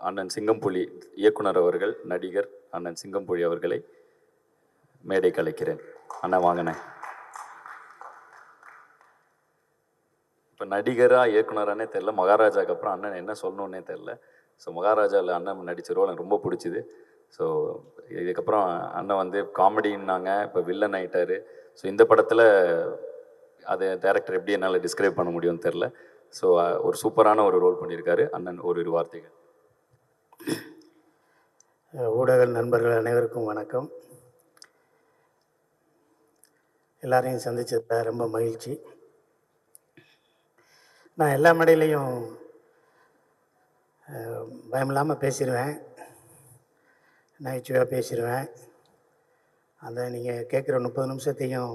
அண்ணன் சிங்கம்புலி இயக்குனர் அவர்கள், நடிகர் அண்ணன் சிங்கம்புலி அவர்களை மேடை கலைக்கிறேன். அண்ணா வாங்கினேன். இப்போ நடிகராக இயக்குனரானே தெரில, மகாராஜாவுக்கு அப்புறம் அண்ணன் என்ன சொல்லணுன்னே தெரில. ஸோ மகாராஜாவில் அண்ணன் நடித்த ரோல் எனக்கு ரொம்ப பிடிச்சிது. ஸோ இதுக்கப்புறம் அண்ணன் வந்து காமெடின்னாங்க, இப்போ வில்லன் ஆகிட்டார். ஸோ இந்த படத்தில் அது டைரக்டர் எப்படி என்னால் டிஸ்கிரைப் பண்ண முடியும்னு தெரில. ஸோ ஒரு சூப்பரான ஒரு ரோல் பண்ணியிருக்காரு அண்ணன். ஒரு வார்த்தைகள். ஊடக நண்பர்கள் அனைவருக்கும் வணக்கம். எல்லாரையும் சந்திச்சதில் ரொம்ப மகிழ்ச்சி. நான் எல்லா மேடையிலையும் பயமில்லாமல் பேசிடுவேன், நகைச்சுவையாக பேசிடுவேன். அந்த நீங்கள் கேட்குற 30 நிமிஷத்தையும்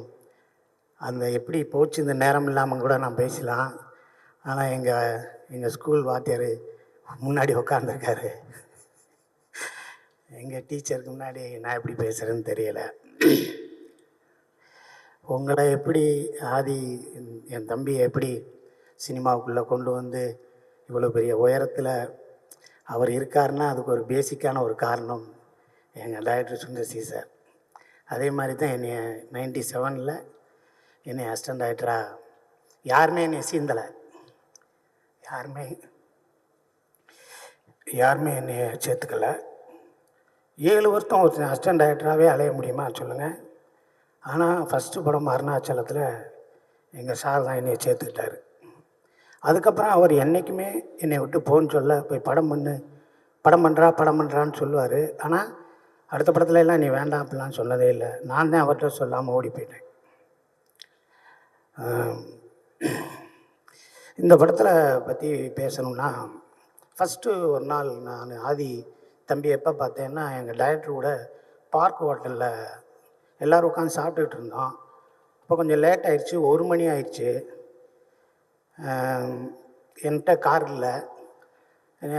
அந்த எப்படி போச்சு இந்த நேரம் இல்லாமல் கூட நான் பேசலாம். ஆனால் எங்கள் ஸ்கூல் வாத்தியார் முன்னாடி உட்காந்துருக்காரு. எங்கள் டீச்சருக்கு முன்னாடி நான் எப்படி பேசுகிறேன்னு தெரியலை. உங்களை எப்படி ஆதி என் தம்பியை எப்படி சினிமாவுக்குள்ளே கொண்டு வந்து இவ்வளோ பெரிய உயரத்தில் அவர் இருக்காருன்னா அதுக்கு ஒரு பேசிக்கான ஒரு காரணம் எங்கள் டைரக்டர் சுந்தர் சி சார். அதே மாதிரி தான் என்னை 97 என்னை அசிஸ்டன்ட் டைரக்டராக யாருமே என்னை சீந்தலை, யாருமே என்னை சேர்த்துக்கலை. 7 வருஷம் ஒரு அசிஸ்டன்ட் டைரக்டராகவே அலைய முடியுமா சொல்லுங்கள். ஆனால் ஃபஸ்ட்டு படம் அருணாச்சலத்தில் எங்கள் சார் தான் என்னை சேர்த்துக்கிட்டார். அதுக்கப்புறம் அவர் என்றைக்குமே என்னை விட்டு போன்னு சொல்ல, போய் படம் பண்ணுறான்னு சொல்லுவார். ஆனால் அடுத்த படத்துல எல்லாம் நீ வேண்டாம் அப்படிலாம் சொன்னதே இல்லை. நான் தான் அவர்கிட்ட சொல்லாமல் ஓடி போயிட்டேன். இந்த படத்தில் பற்றி பேசணும்னா, ஃபஸ்ட்டு ஒரு நாள் நான் ஆதி தம்பி எப்போ பார்த்தேன்னா, எங்கள் டைரக்டர் கூட பார்க் ஹோட்டலில் எல்லோரும் உட்காந்து சாப்பிட்டுக்கிட்டு இருந்தோம். அப்போ கொஞ்சம் லேட் ஆயிடுச்சு, 1 மணி ஆயிடுச்சு. என்கிட்ட கார் இல்லை.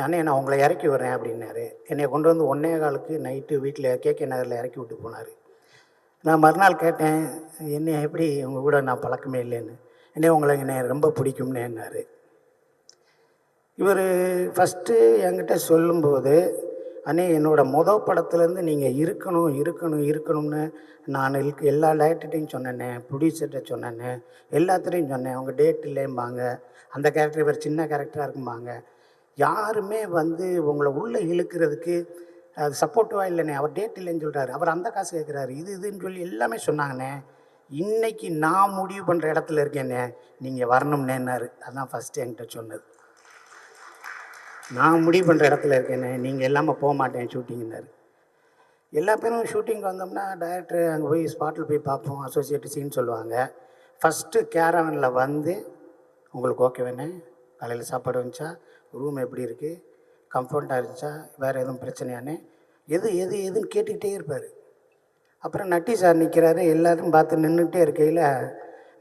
அண்ணே நான் உங்களை இறக்கி விட்றேன் அப்படின்னாரு. என்னை கொண்டு வந்து 1:15க்கு நைட்டு வீட்டில் கேகே நகரில் இறக்கி விட்டு போனார். நான் மறுநாள் கேட்டேன், என்னை எப்படி உங்கள் கூட நான் பழக்கமே இல்லைன்னு. என்னை ரொம்ப பிடிக்கும்னேன்னாரு. இவர் ஃபஸ்ட்டு என்கிட்ட சொல்லும்போது, அண்ணே என்னோடய படத்துலேருந்து நீங்கள் இருக்கணும்னு நான் எல்லா டைரக்டர்கிட்டையும் சொன்னேன்னே, ப்ரொடியூசர்கிட்ட சொன்னேன்னே, எல்லாத்துலேயும் சொன்னேன். அவங்க டேட் இல்லைம்பாங்க, அந்த கேரக்டர் இவர் சின்ன கேரக்டராக இருக்கும்பாங்க. யாருமே வந்து உங்களை உள்ளே இழுக்கிறதுக்கு அது சப்போர்ட்டிவாக இல்லைண்ணே. அவர் டேட் இல்லைன்னு சொல்கிறாரு, அவர் அந்த காசு கேட்குறாரு, இதுன்னு சொல்லி எல்லாமே சொன்னாங்கண்ணே. இன்றைக்கி நான் முடிவு பண்ணுற இடத்துல இருக்கேண்ணே, நீங்கள் வரணும்னேன்னாரு. அதுதான் ஃபஸ்ட்டு என்கிட்ட சொன்னது. நான் முடிவு பண்ணுற இடத்துல இருக்கேனே, நீங்கள் இல்லாமல் போக மாட்டேன் ஷூட்டிங்னாரு. எல்லா பேரும் ஷூட்டிங் வந்தோம்னா டைரக்டர் அங்கே போய் ஸ்பாட்டில் போய் பார்ப்போம், அசோசியேட் சீன் சொல்லுவாங்க. ஃபஸ்ட்டு கேரவனில் வந்து உங்களுக்கு ஓகே வேணே, காலையில் சாப்பாடு வந்துச்சா, ரூம் எப்படி இருக்குது, கம்ஃபர்ட்டாக இருந்துச்சா, வேறு எதுவும் பிரச்சனையானே, எதுன்னு கேட்டுக்கிட்டே இருப்பார். அப்புறம் நட்டி சார் நிற்கிறாரு. எல்லோரும் பார்த்து நின்றுட்டே இருக்கையில்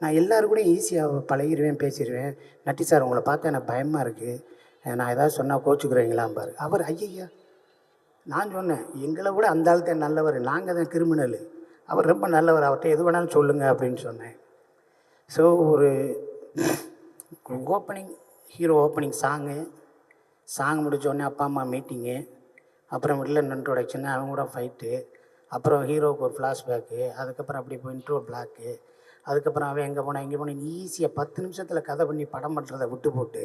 நான் எல்லோரும் கூட ஈஸியாக பழகிடுவேன், பேசிடுவேன். நட்டி சார் உங்களை பார்த்தா எனக்கு பயமாக இருக்குது, நான் ஏதாவது சொன்னால் கோச்சுக்கிறீங்களாம்பார். அவர் ஐயா, நான் சொன்னேன், எங்களை விட அந்த ஆள் தான் நல்லவர், நாங்கள் தான் கிரிமினல், அவர் ரொம்ப நல்லவர், அவர்கிட்ட எது வேணாலும் சொல்லுங்கள் அப்படின்னு சொன்னேன். ஸோ ஒரு ஹீரோ ஓப்பனிங் சாங் முடித்தோடனே அப்பா அம்மா மீட்டிங்கு, அப்புறம் வில்லன் இன்ட்ரோடக்ஷனு, அவங்க கூட ஃபைட்டு, அப்புறம் ஹீரோவுக்கு ஒரு ஃப்ளாஷ்பேக்கு, அதுக்கப்புறம் அப்படி போய் இன்ட்ரோ பிளாக்கு, அதுக்கப்புறம் அவன் எங்கே போனேன் இங்கே போனேன் ஈஸியாக 10 நிமிஷத்தில் கதை பண்ணி படம் பண்ணுறதை விட்டு போட்டு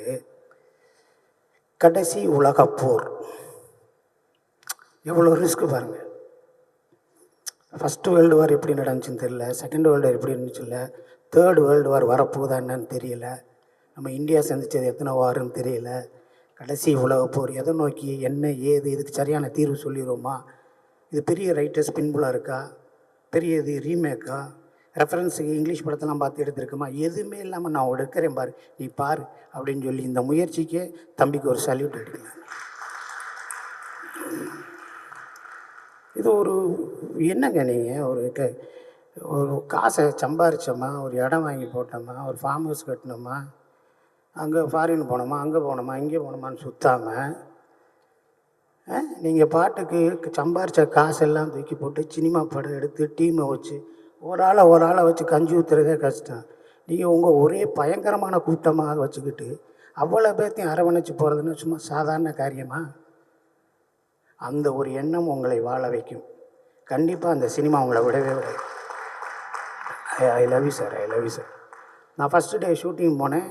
கடைசி உலகப்போர் எவ்வளோ ரிஸ்க்கு பாருங்கள். ஃபஸ்ட்டு வேர்ல்டு வார் எப்படி நடந்துச்சுன்னு தெரியல, செகண்ட் வேர்ல்டு வார் எப்படி இருந்துச்சு இல்லை, தேர்டு வேர்ல்டு வார் வரப்போகுதா என்னன்னு தெரியல, நம்ம இந்தியா சந்தித்தது எத்தனை வாருன்னு தெரியல. கடைசி உலகப்போர் எதை நோக்கி, என்ன ஏது, இதுக்கு சரியான தீர்வு சொல்லிடுவோமா, இது பெரிய ரைட்டர்ஸ் பின்புலாக இருக்கா, பெரிய இது ரீமேக்கா, ரெஃபரன்ஸுக்கு இங்கிலீஷ் படத்தெல்லாம் பார்த்து எடுத்துருக்குமா, எதுவுமே இல்லாமல் நான் எடுக்கிறேன் பாரு, நீ பாரு அப்படின்னு சொல்லி இந்த முயற்சிக்கே தம்பிக்கு ஒரு சல்யூட் அடிக்கலாம். இது ஒரு என்னங்க, நீங்கள் ஒரு காசை சம்பாரித்தோமா, ஒரு இடம் வாங்கி போட்டோமா, ஒரு ஃபார்ம் ஹவுஸ் கட்டினோமா, அங்கே ஃபாரின் போனோமா, அங்கே போனோமா, இங்கே போனோமான்னு சுற்றாமல் நீங்கள் பாட்டுக்கு சம்பாரித்த காசெல்லாம் தூக்கி போட்டு சினிமா படம் எடுத்து டீமை வச்சு ஒரு ஆளை வச்சு கஞ்சி ஊற்றுறதே கஷ்டம். நீங்கள் உங்கள் ஒரே பயங்கரமான கூட்டமாக வச்சுக்கிட்டு அவ்வளோ பேர்த்தையும் அரவணைச்சு போகிறதுன்னு சும்மா சாதாரண காரியமா? அந்த ஒரு எண்ணம் உங்களை வாழ வைக்கும். கண்டிப்பாக அந்த சினிமா உங்களை விடவே விடாது. I love you sir, I love you sir. நான் ஃபஸ்ட்டு டே ஷூட்டிங் போனேன்.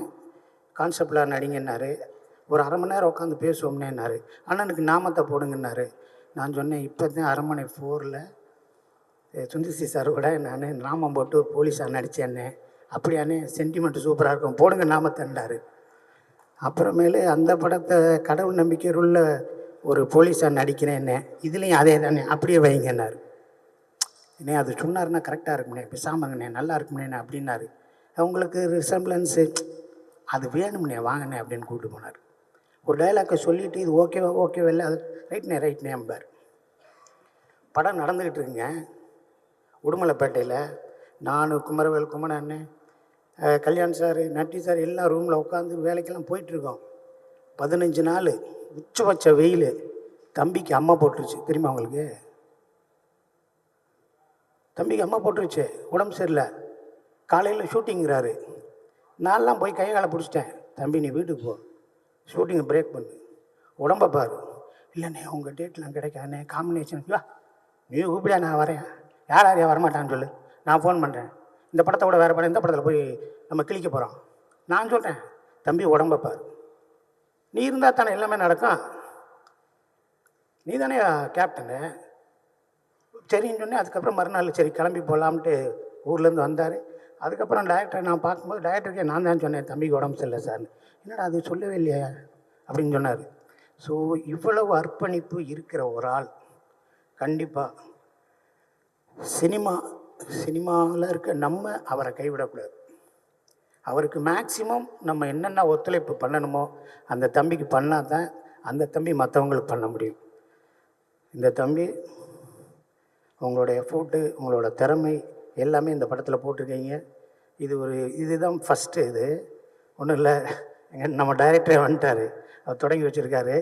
கான்செப்டில் நடிங்கன்னாரு. ஒரு அரை மணி நேரம் உட்காந்து பேசுவோம்னேன்னாரு. அண்ணனுக்கு நாமத்தை போடுங்கன்னாரு. நான் சொன்னேன், இப்போ தான் அரண்மனை 4ல் சுந்தர்சி சார் கூட நான் நாமம் போட்டு போலீஸாக நடித்தேன்னே. அப்படியானே, சென்டிமெண்ட் சூப்பராக இருக்கும், போடுங்க நாமத்தண்டாரு. அப்புறமேலு அந்த படத்தை கடவுள் நம்பிக்கை உள்ள ஒரு போலீஸாக நடிக்கிறேன்னே. இதுலேயும் அதே தானே, அப்படியே வைங்கன்னாரு. என்னே அது சொன்னார்னா கரெக்டாக இருக்கும்ண்ணே, பேசாமங்கண்ணே, நல்லா இருக்கும்ண்ணே அப்படின்னாரு. அவங்களுக்கு ரிசம்பிளன்ஸு அது வேணும்ண்ணே, வாங்கண்ணே அப்படின்னு கூப்பிட்டு போனார். ஒரு டைலாக்கை சொல்லிவிட்டு இது ஓகேவா ஓகேவா இல்லை, அது ரைட்ண்ணே அம்பார். படம் நடந்துக்கிட்டு இருக்குங்க உடுமலைப்பேட்டையில். நான் குமரவேல் குமரன், கல்யாண் சார், நட்டி சார் எல்லாம் ரூமில் உட்காந்து வேலைக்கெல்லாம் போயிட்டுருக்கோம். 15 நாள் உச்சபட்ச வெயில். தம்பிக்கு அம்மா போட்டுருச்சு, தெரியுமா உங்களுக்கு? தம்பிக்கு அம்மா போட்டுருச்சு, உடம்பு சரியில்லை. காலையில் ஷூட்டிங்கிறாரு. நான்லாம் போய் கையை காலை பிடிச்சிட்டேன். தம்பி நீ வீட்டுக்கு போ, ஷூட்டிங்கை பிரேக் பண்ணு, உடம்பை பாரு. இல்லைண்ணே உங்கள் டேட்லாம் கிடைக்காதுண்ணே, காம்பினேஷன். வா நீ கூப்பிடா, நான் வரேன். யார் யாரையா வரமாட்டான்னு சொல்லு, நான் ஃபோன் பண்ணுறேன். இந்த படத்தை கூட வேறு படம், இந்த படத்தில் போய் நம்ம கிழிக்க போகிறோம். நான் சொல்கிறேன், தம்பி உடம்பை பாரு. நீ இருந்தால் தானே எல்லாமே நடக்கும். நீ தானே கேப்டனு. சரின்னு சொன்னேன். அதுக்கப்புறம் மறுநாள் சரி கிளம்பி போகலாம்ட்டு ஊர்லேருந்து வந்தார். அதுக்கப்புறம் டைரக்டரை நான் பார்க்கும்போது டைரக்டருக்கே நான் தான் சொன்னேன், தம்பிக்கு உடம்பு சரியில்லை சார்னு. என்னடா அது சொல்லவே இல்லையா அப்படின்னு சொன்னார். ஸோ இவ்வளவு அர்ப்பணிப்பு இருக்கிற ஒரு ஆள் கண்டிப்பாக சினிமாவில் இருக்க நம்ம அவரை கைவிடக்கூடாது. அவருக்கு மேக்சிமம் நம்ம என்னென்ன ஒத்துழைப்பு பண்ணணுமோ அந்த தம்பிக்கு பண்ணால் தான் அந்த தம்பி மற்றவங்களுக்கு பண்ண முடியும். இந்த தம்பி உங்களோட எஃபோர்ட்டு, உங்களோட திறமை எல்லாமே இந்த படத்தில் போட்டிருக்கீங்க. இதுதான் ஃபஸ்ட்டு. இது ஒன்றும் இல்லை, நம்ம டைரக்டரே வந்துட்டார், அவர் தொடங்கி வச்சுருக்காரு.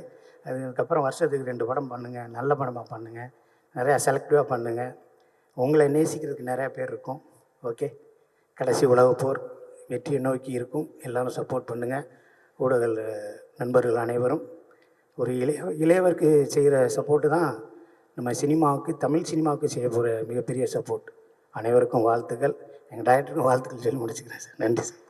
அதுக்கப்புறம் வருஷத்துக்கு 2 படம் பண்ணுங்கள், நல்ல படமாக பண்ணுங்கள், நிறையா செலக்டிவாக பண்ணுங்கள். உங்களை நேசிக்கிறதுக்கு நிறையா பேர் இருக்கும். ஓகே, கடைசி உலகப் போர் வெற்றியை நோக்கி இருக்கும். எல்லோரும் சப்போர்ட் பண்ணுங்கள். ஊடக நண்பர்கள் அனைவரும் ஒரு இளையவருக்கு செய்கிற சப்போர்ட்டு தான் நம்ம சினிமாவுக்கு, தமிழ் சினிமாவுக்கு செய்ய போகிற மிகப்பெரிய சப்போர்ட். அனைவருக்கும் வாழ்த்துக்கள். எங்கள் டைரக்டருக்கும் வாழ்த்துக்கள் சொல்லி முடிச்சுக்கிறேன் சார். நன்றி சார்.